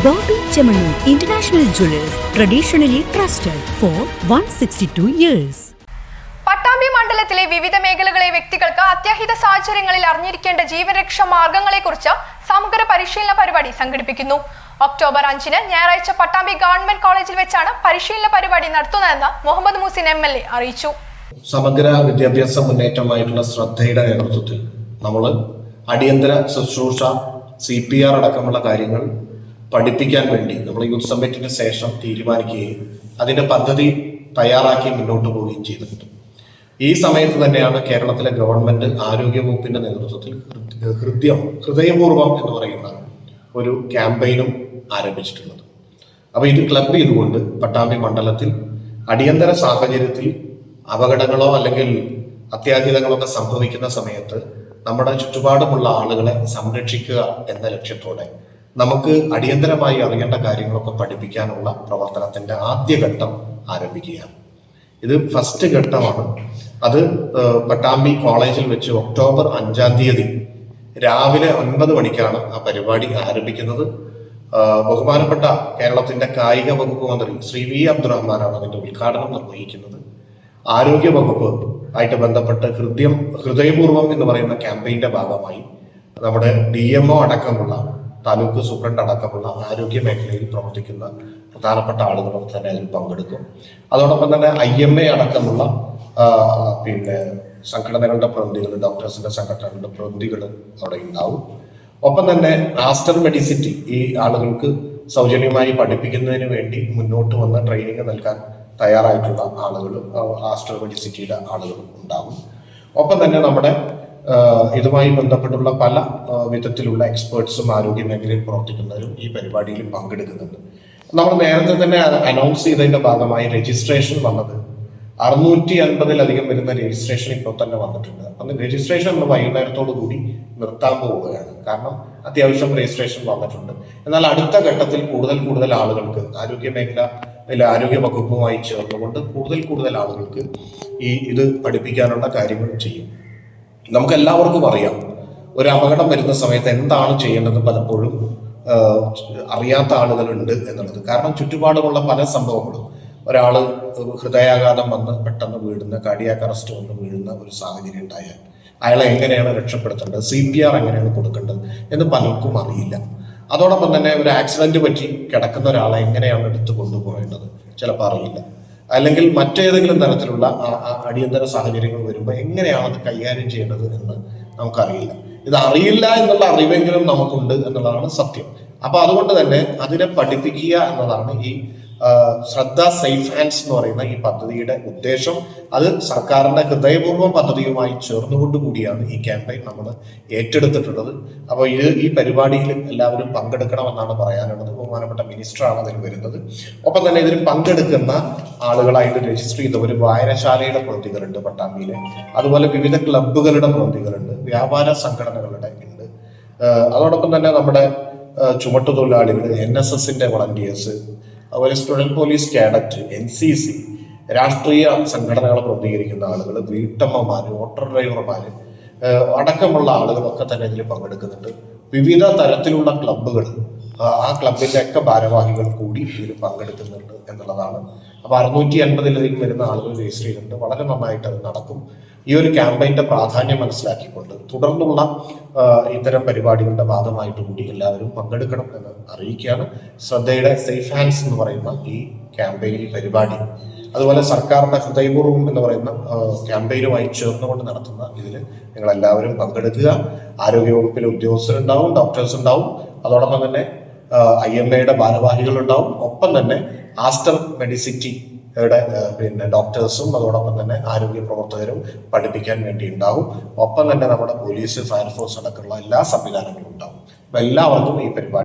Bobby Chemanur International Jewelers, traditionally trusted for 162 years. Pattambi മണ്ഡലത്തിലെ വിവിധ മേഖലകളിലെ വ്യക്തികൾക്ക് അത്യാഹിത സാഹചര്യങ്ങളിൽ അറിഞ്ഞിരിക്കേണ്ട ജീവരക്ഷാ മാർഗങ്ങളെക്കുറിച്ച് സമഗ്ര പരിശീലന പരിപാടി സംഘടിപ്പിക്കുന്നു. ഒക്ടോബർ 5-ന് ഞായറാഴ്ച പട്ടാമ്പി ഗവൺമെന്റ് കോളേജിൽ വെച്ചാണ് പരിശീലന പരിപാടി നടത്തുന്നതെന്ന് മുഹമ്മദ് മുഹസിൻ MLA അറിയിച്ചു. സമഗ്ര വിദ്യാഭ്യാസ മുന്നേറ്റമായിട്ടുള്ള ശ്രദ്ധയുടെ നേതൃത്വത്തിൽ നമ്മൾ അടിയന്തര ശുശ്രൂഷ CPR അടക്കമുള്ള കാര്യങ്ങൾ പഠിപ്പിക്കാൻ വേണ്ടി നമ്മൾ യൂത്ത് സമ്മിറ്റിന് ശേഷം തീരുമാനിക്കുകയും അതിന്റെ പദ്ധതി തയ്യാറാക്കി മുന്നോട്ട് പോവുകയും ചെയ്തിട്ടുണ്ട്. ഈ സമയത്ത് തന്നെയാണ് കേരളത്തിലെ ഗവൺമെന്റ് ആരോഗ്യ വകുപ്പിന്റെ നേതൃത്വത്തിൽ ഹൃദയപൂർവം എന്ന് പറയുന്ന ഒരു ക്യാമ്പയിനും ആരംഭിച്ചിട്ടുള്ളത്. അപ്പോൾ ഇത് ക്ലബ് ചെയ്തുകൊണ്ട് പട്ടാമ്പി മണ്ഡലത്തിൽ അടിയന്തര സാഹചര്യത്തിൽ അപകടങ്ങളോ അല്ലെങ്കിൽ അത്യാഹിതങ്ങളൊക്കെ സംഭവിക്കുന്ന സമയത്ത് നമ്മുടെ ചുറ്റുപാടുമുള്ള ആളുകളെ സംരക്ഷിക്കുക എന്ന ലക്ഷ്യത്തോടെ നമുക്ക് അടിയന്തരമായി അറിയേണ്ട കാര്യങ്ങളൊക്കെ പഠിപ്പിക്കാനുള്ള പ്രവർത്തനത്തിന്റെ ആദ്യഘട്ടം ആരംഭിക്കുകയാണ്. ഇത് ഫസ്റ്റ് ഘട്ടമാണ്. അത് പട്ടാമ്പി കോളേജിൽ വെച്ച് ഒക്ടോബർ 5 രാവിലെ 9 മണിക്കാണ് ആ പരിപാടി ആരംഭിക്കുന്നത്. ബഹുമാനപ്പെട്ട കേരളത്തിന്റെ കായിക വകുപ്പ് മന്ത്രി ശ്രീ V അബ്ദുറഹ്മാനാണ് അതിന്റെ ഉദ്ഘാടനം നിർവഹിക്കുന്നത്. ആരോഗ്യ വകുപ്പ് ആയിട്ട് ബന്ധപ്പെട്ട് ഹൃദയപൂർവം എന്ന് പറയുന്ന ക്യാമ്പയിന്റെ ഭാഗമായി നമ്മുടെ DMO അടക്കമുള്ള താലൂക്ക് സൂപ്രണ്ട് അടക്കമുള്ള ആരോഗ്യ മേഖലയിൽ പ്രവർത്തിക്കുന്ന പ്രധാനപ്പെട്ട ആളുകളൊക്കെ തന്നെ അതിൽ പങ്കെടുക്കും. അതോടൊപ്പം തന്നെ IMA അടക്കമുള്ള സംഘടനകളുടെ പ്രതിനിധികൾ, ഡോക്ടേഴ്സിന്റെ സംഘടനകളുടെ പ്രതിനിധികൾ അവിടെ ഉണ്ടാവും. ഒപ്പം തന്നെ ആസ്റ്റർ മെഡിസിറ്റി ഈ ആളുകൾക്ക് സൗജന്യമായി പഠിപ്പിക്കുന്നതിന് വേണ്ടി മുന്നോട്ട് വന്ന് ട്രെയിനിങ് നൽകാൻ തയ്യാറായിട്ടുള്ള ആളുകൾ ആസ്റ്റർ മെഡിസിറ്റിയുടെ ആളുകളും ഉണ്ടാവും. ഒപ്പം തന്നെ നമ്മുടെ ഇതുമായി ബന്ധപ്പെട്ടുള്ള പല വിധത്തിലുള്ള എക്സ്പേർട്സും ആരോഗ്യ മേഖലയിൽ പ്രവർത്തിക്കുന്നവരും ഈ പരിപാടിയിൽ പങ്കെടുക്കുന്നുണ്ട്. നമ്മൾ നേരത്തെ തന്നെ അനൗൺസ് ചെയ്തതിന്റെ ഭാഗമായി രജിസ്ട്രേഷൻ വന്നത് 650-ലധികം വരുന്ന രജിസ്ട്രേഷൻ ഇപ്പോൾ തന്നെ വന്നിട്ടുണ്ട്. അന്ന് രജിസ്ട്രേഷൻ വൈകുന്നേരത്തോടു കൂടി നിർത്താൻ പോവുകയാണ്. കാരണം അത്യാവശ്യം രജിസ്ട്രേഷൻ വന്നിട്ടുണ്ട്. എന്നാൽ അടുത്ത ഘട്ടത്തിൽ കൂടുതൽ ആളുകൾക്ക് ആരോഗ്യ മേഖല ആരോഗ്യ വകുപ്പുമായി ചേർന്നുകൊണ്ട് കൂടുതൽ ആളുകൾക്ക് ഇത് പഠിപ്പിക്കാനുള്ള കാര്യങ്ങൾ ചെയ്യും. നമുക്ക് എല്ലാവർക്കും അറിയാം, ഒരു അപകടം വരുന്ന സമയത്ത് എന്താണ് ചെയ്യേണ്ടത് പലപ്പോഴും അറിയാത്ത ആളുകളുണ്ട് എന്നുള്ളത്. കാരണം ചുറ്റുപാടുമുള്ള പല സംഭവങ്ങളും, ഒരാൾ ഹൃദയാഘാതം വന്ന് പെട്ടെന്ന് വീഴുന്ന, കാർഡിയാക് അറസ്റ്റ് വന്ന് വീഴുന്ന ഒരു സാഹചര്യം ഉണ്ടായാൽ അയാളെ എങ്ങനെയാണ് രക്ഷപ്പെടുത്തേണ്ടത്, CPR എങ്ങനെയാണ് കൊടുക്കേണ്ടത് എന്ന് പലർക്കും അറിയില്ല. അതോടൊപ്പം തന്നെ ഒരു ആക്സിഡന്റ് പറ്റി കിടക്കുന്ന ഒരാളെ എങ്ങനെയാണ് എടുത്തു കൊണ്ടുപോകേണ്ടത് ചിലപ്പോൾ അറിയില്ല. അല്ലെങ്കിൽ മറ്റേതെങ്കിലും തരത്തിലുള്ള അടിയന്തര സാഹചര്യങ്ങൾ വരുമ്പോൾ എങ്ങനെയാണ് അത് കൈകാര്യം ചെയ്യേണ്ടത് എന്ന് നമുക്കറിയില്ല. ഇത് അറിയില്ല എന്നുള്ള അറിവെങ്കിലും നമുക്കുണ്ട് എന്നുള്ളതാണ് സത്യം. അപ്പൊ അതുകൊണ്ട് തന്നെ അതിനെ പഠിപ്പിക്കുക എന്നതാണ് ഈ ശ്രദ്ധ സേഫ് ഹാൻഡ്സ് എന്ന് പറയുന്ന ഈ പദ്ധതിയുടെ ഉദ്ദേശം. അത് സർക്കാരിന്റെ ഹൃദയപൂർവ്വം പദ്ധതിയുമായി ചേർന്നുകൊണ്ട് കൂടിയാണ് ഈ ക്യാമ്പയിൻ നമ്മൾ ഏറ്റെടുത്തിട്ടുള്ളത്. അപ്പോൾ ഈ പരിപാടിയിൽ എല്ലാവരും പങ്കെടുക്കണമെന്നാണ് പറയാനുള്ളത്. ബഹുമാനപ്പെട്ട മിനിസ്റ്ററാണ് അതിൽ വരുന്നത്. ഒപ്പം തന്നെ ഇതിൽ പങ്കെടുക്കുന്ന ആളുകളായിട്ട് രജിസ്റ്റർ ചെയ്തവർ വായനശാലയുടെ പ്രതിനിധികളുണ്ട് പട്ടാമ്പിയിലെ, അതുപോലെ വിവിധ ക്ലബ്ബുകളുടെ പ്രതിനിധികളുണ്ട്, വ്യാപാര സംഘടനകളുടെ ഉണ്ട്. അതോടൊപ്പം തന്നെ നമ്മുടെ ചുമട്ടുതൊഴിലാളികൾ, NSSന്റെ വളണ്ടിയേഴ്സ്, അതുപോലെ സ്റ്റുഡന്റ് പോലീസ് കാഡറ്റ്, NCC, രാഷ്ട്രീയ സംഘടനകളെ പ്രതികരിക്കുന്ന ആളുകൾ, വീട്ടമ്മമാര്, ഓട്ടോ ഡ്രൈവർമാര് അടക്കമുള്ള ആളുകളൊക്കെ തന്നെ ഇതിൽ പങ്കെടുക്കുന്നുണ്ട്. വിവിധ തരത്തിലുള്ള ക്ലബ്ബുകൾ, ആ ക്ലബിന്റെ ഒക്കെ ഭാരവാഹികൾ കൂടി ഇതിൽ പങ്കെടുക്കുന്നുണ്ട് എന്നുള്ളതാണ്. അപ്പൊ 650-ലധികം വരുന്ന ആളുകൾ രജിസ്റ്റർ ചെയ്തിട്ടുണ്ട്. വളരെ നന്നായിട്ട് അത് നടക്കും. ഈ ഒരു ക്യാമ്പയിന്റെ പ്രാധാന്യം മനസ്സിലാക്കിക്കൊണ്ട് തുടർന്നുള്ള ഇത്തരം പരിപാടികളുടെ ഭാഗമായിട്ട് കൂടി എല്ലാവരും പങ്കെടുക്കണം എന്ന് അറിയിക്കുകയാണ്. ശ്രദ്ധയുടെ സേഫ് ഹാൻഡ്സ് എന്ന് പറയുന്ന ഈ ക്യാമ്പയിൻ, ഈ പരിപാടി, അതുപോലെ സർക്കാരിന്റെ ഹൃദയപൂർവ്വം എന്ന് പറയുന്ന ക്യാമ്പയിനുമായി ചേർന്നുകൊണ്ട് നടത്തുന്ന ഇതിൽ നിങ്ങൾ എല്ലാവരും പങ്കെടുക്കുക. ആരോഗ്യവകുപ്പിലെ ഉദ്യോഗസ്ഥരുണ്ടാവും, ഡോക്ടേഴ്സ് ഉണ്ടാവും, അതോടൊപ്പം തന്നെ IMAയുടെ ഭാരവാഹികൾ ഉണ്ടാവും. ഒപ്പം തന്നെ ആസ്റ്റർ മെഡിസിറ്റിയുടെ ഡോക്ടേഴ്സും അതോടൊപ്പം തന്നെ ആരോഗ്യ പ്രവർത്തകരും പഠിപ്പിക്കാൻ വേണ്ടി ഉണ്ടാവും. ഒപ്പം തന്നെ നമ്മുടെ പോലീസ്, ഫയർഫോഴ്സ് അടക്കമുള്ള എല്ലാ സംവിധാനങ്ങളും ഉണ്ടാവും. അപ്പൊ എല്ലാവർക്കും ഈ പരിപാടി